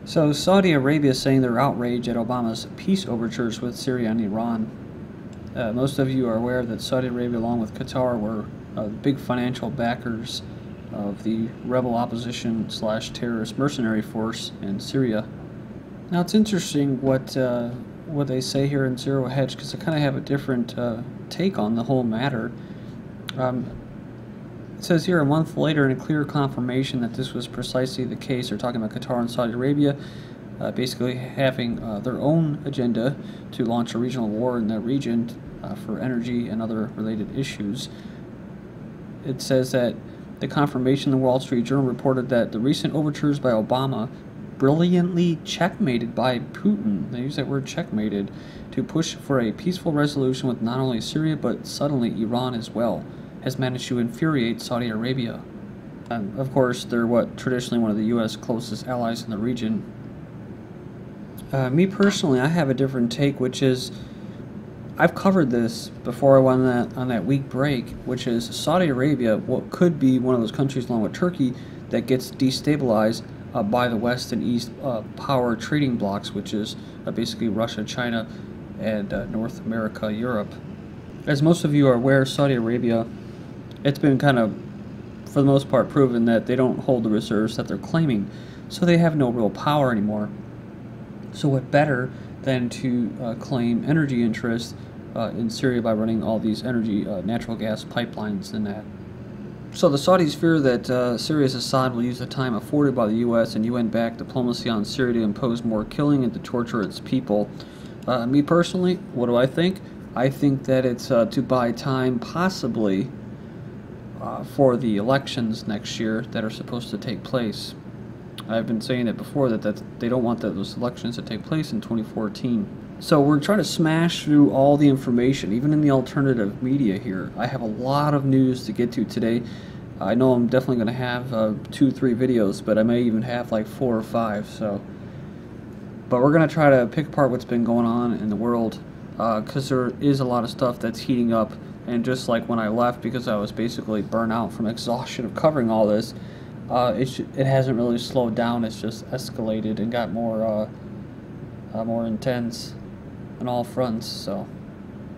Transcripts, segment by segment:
So Saudi Arabia is saying they're outraged at Obama's peace overtures with Syria and Iran. Most of you are aware that Saudi Arabia, along with Qatar, were big financial backers of the rebel opposition / terrorist mercenary force in Syria. Now it's interesting what they say here in Zero Hedge, because I kind of have a different take on the whole matter. It says here, a month later, in a clear confirmation that this was precisely the case, they're talking about Qatar and Saudi Arabia basically having their own agenda to launch a regional war in that region for energy and other related issues. It says that the confirmation, the Wall Street Journal reported that the recent overtures by Obama, brilliantly checkmated by Putin, they use that word checkmated, to push for a peaceful resolution with not only Syria but suddenly Iran as well, has managed to infuriate Saudi Arabia. Of course, they're traditionally one of the U.S. closest allies in the region. Me personally, I have a different take, which is, I've covered this before I went on that week break, which is Saudi Arabia, what could be one of those countries along with Turkey that gets destabilized by the West and East power trading blocs, which is basically Russia, China, and North America, Europe. As most of you are aware, Saudi Arabia, it's been kind of, for the most part, proven that they don't hold the reserves that they're claiming, so they have no real power anymore. So what better than to claim energy interests in Syria by running all these energy, natural gas pipelines and that. So the Saudis fear that Syria's Assad will use the time afforded by the U.S. and UN-backed diplomacy on Syria to impose more killing and to torture its people. Me personally, what do I think? I think that it's to buy time, possibly, for the elections next year that are supposed to take place. I've been saying it before that they don't want those elections to take place in 2014. So we're trying to smash through all the information, even in the alternative media here. I have a lot of news to get to today. I know I'm definitely going to have 2-3 videos, but I may even have like 4 or 5. But we're going to try to pick apart what's been going on in the world, because there is a lot of stuff that's heating up. And just like when I left, because I was basically burnt out from exhaustion of covering all this, it hasn't really slowed down. It's just escalated and got more intense on all fronts. So,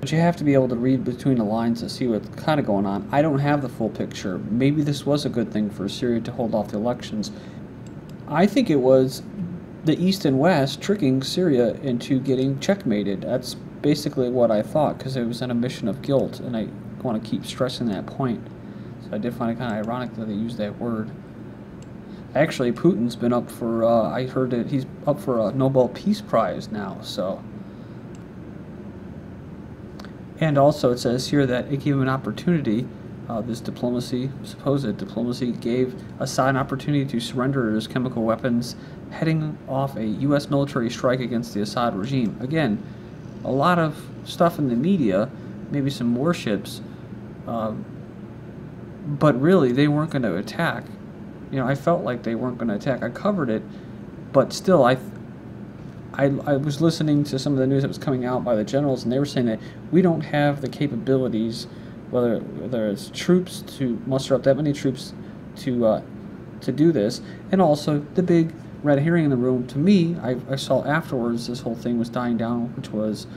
but you have to be able to read between the lines to see what's kind of going on. I don't have the full picture. Maybe this was a good thing for Syria to hold off the elections. I think it was the East and West tricking Syria into getting checkmated. That's basically what I thought, because it was an admission of guilt, and I want to keep stressing that point. So I did find it kind of ironic that they used that word. Actually, Putin's been up for, I heard that he's up for a Nobel Peace Prize now, so. And also it says here that it gave him an opportunity, this diplomacy, supposed diplomacy, gave Assad an opportunity to surrender his chemical weapons, heading off a U.S. military strike against the Assad regime. Again, a lot of stuff in the media, maybe some warships, but really they weren't going to attack. You know, I felt like they weren't going to attack. I covered it, but still, I was listening to some of the news that was coming out by the generals, and they were saying that we don't have the capabilities, whether it's troops, to muster up that many troops to do this, and also the big red herring in the room. To me, I saw afterwards this whole thing was dying down, which was,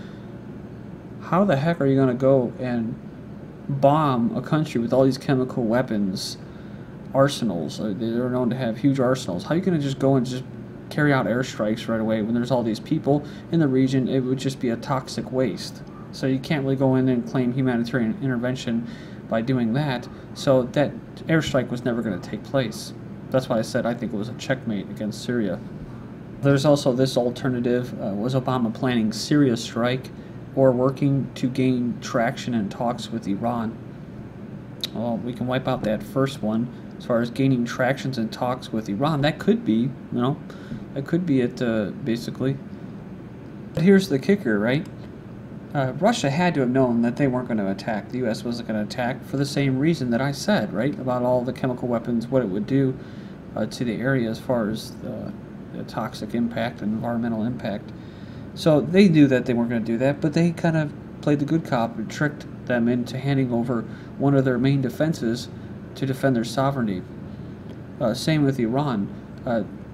how the heck are you going to go and bomb a country with all these chemical weapons? Arsenals. They're known to have huge arsenals. How are you going to just go and just carry out airstrikes right away when there's all these people in the region? It would just be a toxic waste. So you can't really go in and claim humanitarian intervention by doing that. So that airstrike was never going to take place. That's why I said I think it was a checkmate against Syria. There's also this alternative. Was Obama planning Syria strike or working to gain traction in talks with Iran? Well, we can wipe out that first one. As far as gaining tractions in talks with Iran, that could be, that could be it, basically. But here's the kicker, right? Russia had to have known that they weren't going to attack. The U.S. wasn't going to attack for the same reason that I said, right? About all the chemical weapons, what it would do to the area as far as the toxic impact and environmental impact. So they knew that they weren't going to do that, but they kind of played the good cop and tricked them into handing over one of their main defenses to defend their sovereignty. Same with Iran.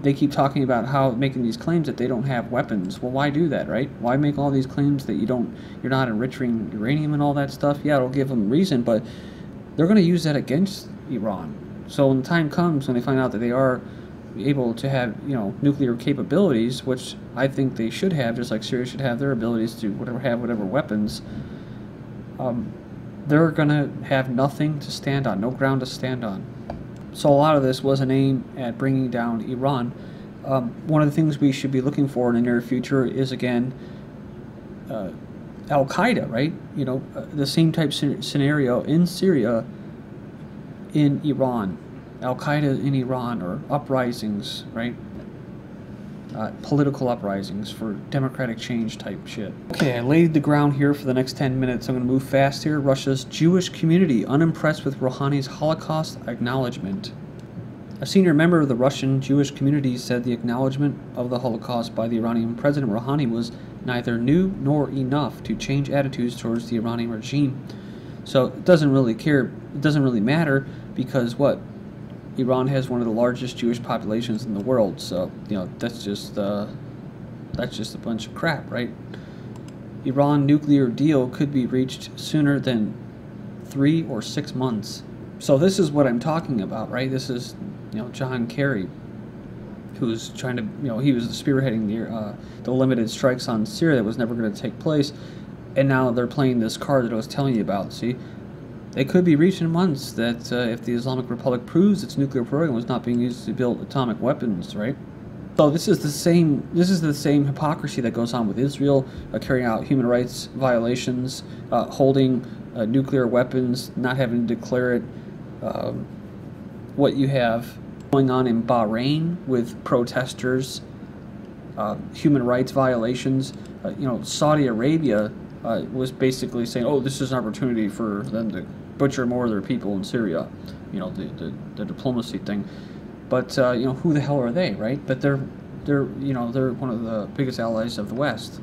they keep talking about how making these claims that they don't have weapons. Well, why do that, right? Why make all these claims that you're not enriching uranium and all that stuff? Yeah, it'll give them reason, but they're going to use that against Iran. So when the time comes when they find out that they are able to have, nuclear capabilities, which I think they should have, just like Syria should have their abilities to have whatever weapons, they're going to have nothing to stand on, no ground to stand on. So a lot of this was an aim at bringing down Iran. One of the things we should be looking for in the near future is, again, Al-Qaeda, right? The same type scenario in Syria, in Iran. Al-Qaeda in Iran, or uprisings, right? Political uprisings for democratic change type shit. Okay, I laid the ground here for the next 10 minutes. I'm going to move fast here. Russia's Jewish community unimpressed with Rouhani's Holocaust acknowledgement. A senior member of the Russian Jewish community said the acknowledgement of the Holocaust by the Iranian President Rouhani was neither new nor enough to change attitudes towards the Iranian regime. So it doesn't really matter, because what? Iran has one of the largest Jewish populations in the world, so that's just a bunch of crap, right? Iran nuclear deal could be reached sooner than 3 or 6 months. So this is what I'm talking about, right? This is John Kerry, who's trying to he was spearheading the limited strikes on Syria that was never going to take place, and now they're playing this card that I was telling you about. See. They could be reached in months that if the Islamic Republic proves its nuclear program was not being used to build atomic weapons, right? So this is the same hypocrisy that goes on with Israel, carrying out human rights violations, holding nuclear weapons, not having to declare it. What you have going on in Bahrain with protesters, human rights violations. Saudi Arabia was basically saying, "Oh, this is an opportunity for them to butcher more of their people in Syria," the diplomacy thing. But who the hell are they, right? But they're one of the biggest allies of the West.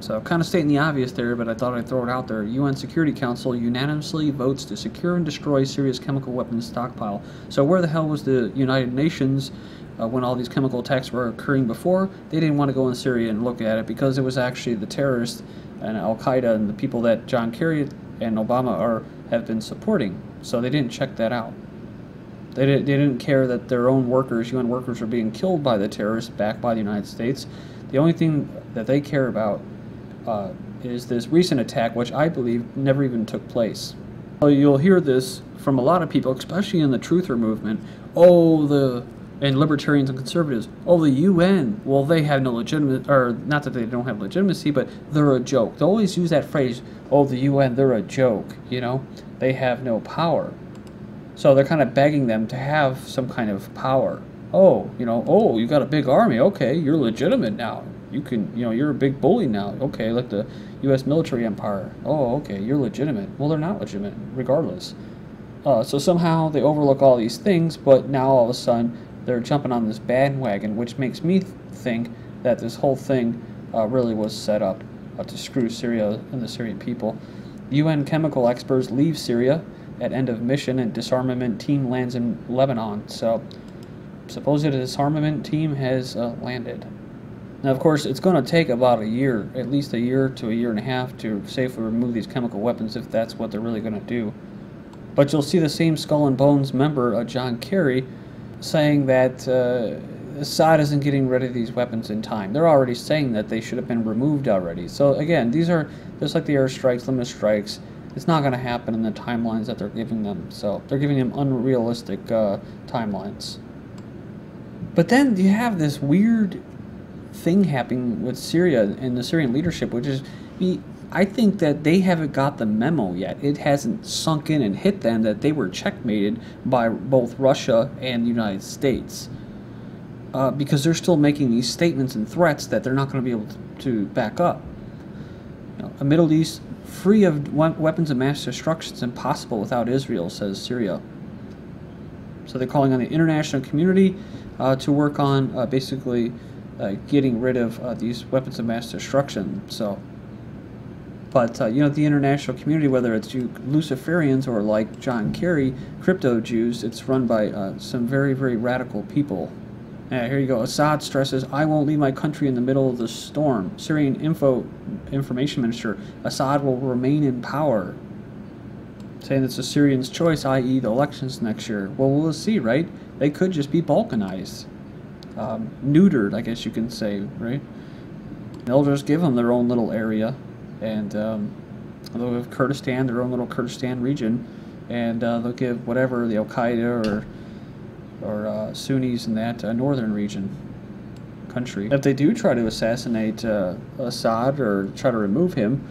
So kind of stating the obvious there, but I thought I'd throw it out there. UN Security Council unanimously votes to secure and destroy Syria's chemical weapons stockpile. So where the hell was the United Nations when all these chemical attacks were occurring before? They didn't want to go in Syria and look at it, because it was actually the terrorists and Al-Qaeda and the people that John Kerry and Obama have been supporting. So they didn't check that out. They didn't care that their own workers, UN workers, were being killed by the terrorists backed by the United States. The only thing that they care about is this recent attack, which I believe never even took place. So you'll hear this from a lot of people, especially in the truther movement. And libertarians and conservatives. Oh, the UN. Well, they have no legitimate, or not that they don't have legitimacy, but they're a joke. They always use that phrase, "Oh, the UN, they're a joke." They have no power. So they're kind of begging them to have some kind of power. Oh, you got a big army. Okay, you're legitimate now. You can, you're a big bully now. Okay, like the U.S. military empire. Oh, okay, you're legitimate. Well, they're not legitimate, regardless. So somehow they overlook all these things, but now all of a sudden they're jumping on this bandwagon, which makes me think that this whole thing really was set up to screw Syria and the Syrian people. UN chemical experts leave Syria at end of mission, and disarmament team lands in Lebanon. So supposedly the disarmament team has landed. Now, of course, it's going to take about a year, at least a year to a year and a half, to safely remove these chemical weapons, if that's what they're really going to do. But you'll see the same Skull and Bones member, John Kerry, saying that Assad isn't getting rid of these weapons in time. They're already saying that they should have been removed already. So again, these are just like the airstrikes, limited strikes. It's not going to happen in the timelines that they're giving them. So they're giving them unrealistic timelines. But then you have this weird thing happening with Syria and the Syrian leadership, which is, I think that they haven't got the memo yet. It hasn't sunk in and hit them that they were checkmated by both Russia and the United States. Because they're still making these statements and threats that they're not going to be able to back up. A Middle East free of weapons of mass destruction is impossible without Israel, says Syria. So they're calling on the international community to work on basically getting rid of these weapons of mass destruction. So, but the international community, whether it's Luciferians or like John Kerry, crypto Jews, it's run by some very, very radical people. Here you go. Assad stresses, I won't leave my country in the middle of the storm. Syrian information minister, Assad will remain in power. Saying it's the Syrians' choice, i.e. the elections next year. Well, we'll see, right? They could just be balkanized. Neutered, I guess you can say, right? They'll just give them their own little area. And they'll give Kurdistan their own little Kurdistan region. And they'll give whatever, the Al-Qaeda or Sunnis in that northern region country. If they do try to assassinate Assad or try to remove him,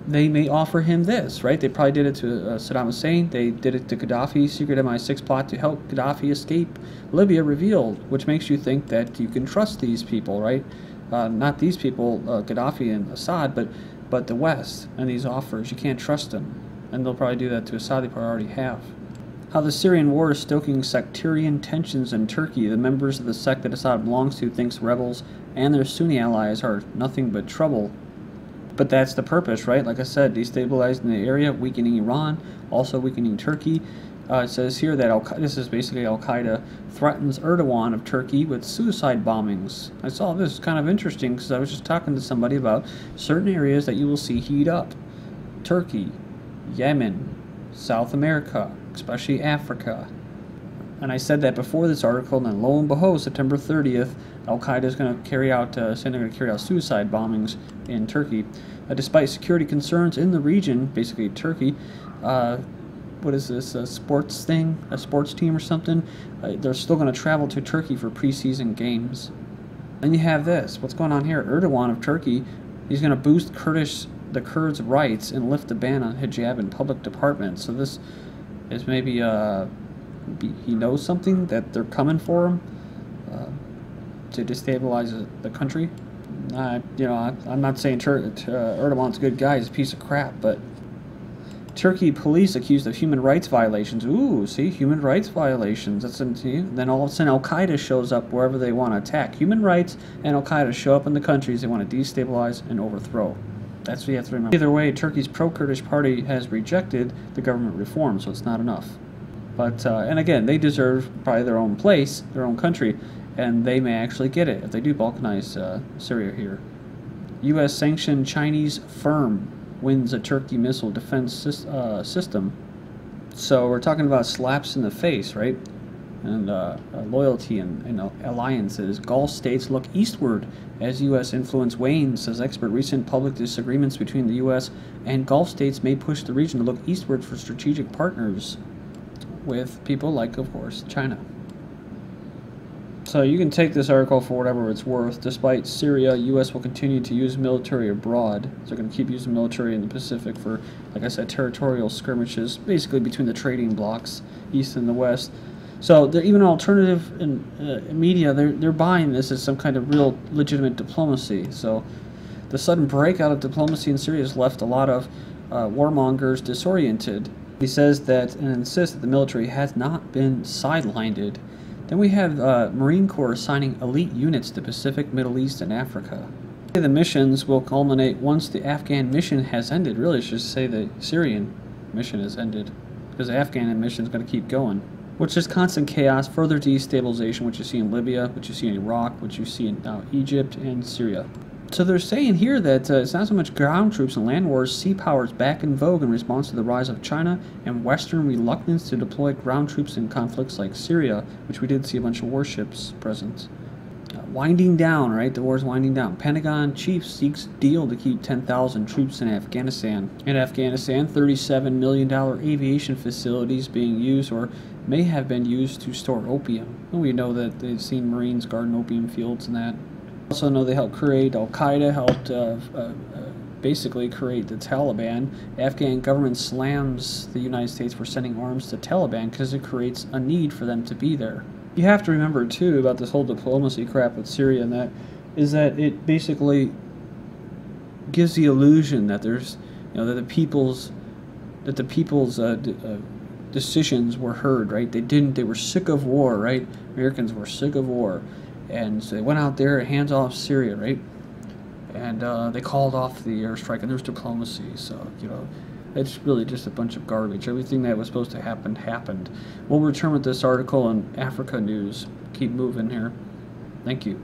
they may offer him this, right? They probably did it to Saddam Hussein. They did it to Gaddafi. Secret MI6 plot to help Gaddafi escape Libya revealed, which makes you think that you can trust these people, right? Not these people, Gaddafi and Assad, but the West and these offers. You can't trust them. And they'll probably do that to Assad. They probably already have. How the Syrian war is stoking sectarian tensions in Turkey. The members of the sect that Assad belongs to thinks rebels and their Sunni allies are nothing but trouble. But that's the purpose, right? Like I said, destabilizing the area, weakening Iran, also weakening Turkey. It says here that this is basically Al-Qaeda threatens Erdogan of Turkey with suicide bombings. I saw this kind of interesting because I was just talking to somebody about certain areas that you will see heat up. Turkey, Yemen, South America, especially Africa. And I said that before this article, and then lo and behold, September 30th, Al-Qaeda is going to carry out, saying they're going to carry out suicide bombings in Turkey. Despite security concerns in the region, basically Turkey, what is this, a sports thing, a sports team or something? They're still going to travel to Turkey for preseason games. Then you have this, what's going on here? Erdogan of Turkey, he's going to boost the Kurds' rights and lift the ban on hijab in public departments. So this is maybe he knows something, that they're coming for him to destabilize the country. I'm not saying Erdogan's a good guy, he's a piece of crap, but Turkey police accused of human rights violations. Ooh, see, human rights violations. Then all of a sudden Al-Qaeda shows up wherever they want to attack. Human rights and Al-Qaeda show up in the countries they want to destabilize and overthrow. That's what you have to remember. Either way, Turkey's pro-Kurdish party has rejected the government reform, so it's not enough. But, and again, they deserve probably their own place, their own country, and they may actually get it if they do balkanize Syria here. U.S. sanctioned Chinese firm wins a Turkey missile defense system. So we're talking about slaps in the face, right? And loyalty and alliances. Gulf states look eastward as U.S. influence wanes, says expert. Recent public disagreements between the U.S. and Gulf states may push the region to look eastward for strategic partners with people like, of course, China. So you can take this article for whatever it's worth. Despite Syria, U.S. will continue to use military abroad. So they're going to keep using military in the Pacific for, like I said, territorial skirmishes, basically between the trading blocs, East and the West. So even alternative media, they're buying this as some kind of real legitimate diplomacy. So the sudden breakout of diplomacy in Syria has left a lot of warmongers disoriented. He says that and insists that the military has not been sidelined. Then we have Marine Corps assigning elite units to Pacific, Middle East, and Africa. The missions will culminate once the Afghan mission has ended. Really, I should say the Syrian mission has ended, because the Afghan mission is going to keep going. Which is constant chaos, further destabilization, which you see in Libya, which you see in Iraq, which you see in now Egypt and Syria. So they're saying here that it's not so much ground troops and land wars, sea power is back in vogue in response to the rise of China and Western reluctance to deploy ground troops in conflicts like Syria, which we did see a bunch of warships present. Winding down, right? The war's winding down. Pentagon chief seeks deal to keep 10,000 troops in Afghanistan. In Afghanistan, $37 million aviation facilities being used or may have been used to store opium. And we know that they've seen Marines guarding opium fields and that. Also know they helped create Al-Qaeda, helped basically create the Taliban. Afghan government slams the United States for sending arms to Taliban because it creates a need for them to be there. You have to remember too about this whole diplomacy crap with Syria, and that is that it basically gives the illusion that there's, that the people's decisions were heard, right? They were sick of war, right? Americans were sick of war. And so they went out there, hands off Syria, right? And they called off the airstrike, and there's diplomacy. So, it's really just a bunch of garbage. Everything that was supposed to happen, happened. We'll return with this article on Africa news. keep moving here. Thank you.